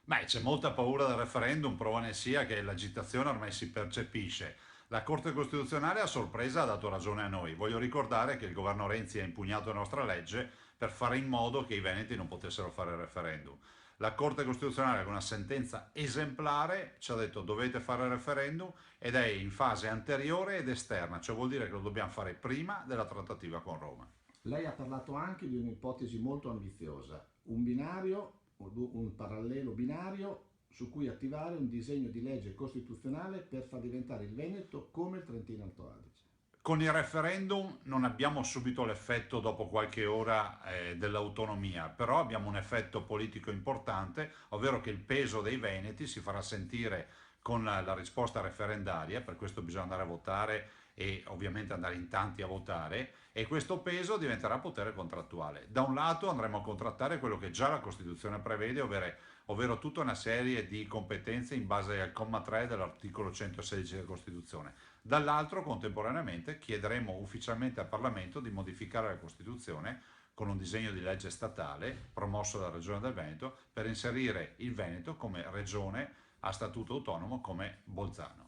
Beh, c'è molta paura del referendum, prova ne sia che l'agitazione ormai si percepisce. La Corte Costituzionale a sorpresa ha dato ragione a noi. Voglio ricordare che il governo Renzi ha impugnato la nostra legge per fare in modo che i veneti non potessero fare il referendum. La Corte Costituzionale con una sentenza esemplare ci ha detto dovete fare il referendum ed è in fase anteriore ed esterna, cioè vuol dire che lo dobbiamo fare prima della trattativa con Roma. Lei ha parlato anche di un'ipotesi molto ambiziosa, un binario, un parallelo binario su cui attivare un disegno di legge costituzionale per far diventare il Veneto come il Trentino Alto Adige. Con il referendum non abbiamo subito l'effetto dopo qualche ora dell'autonomia, però abbiamo un effetto politico importante, ovvero che il peso dei veneti si farà sentire con la risposta referendaria, per questo bisogna andare a votare e ovviamente andare in tanti a votare, e questo peso diventerà potere contrattuale. Da un lato andremo a contrattare quello che già la Costituzione prevede, ovvero tutta una serie di competenze in base al comma 3 dell'articolo 116 della Costituzione. Dall'altro, contemporaneamente, chiederemo ufficialmente al Parlamento di modificare la Costituzione con un disegno di legge statale promosso dalla Regione del Veneto per inserire il Veneto come regione a statuto autonomo come Bolzano.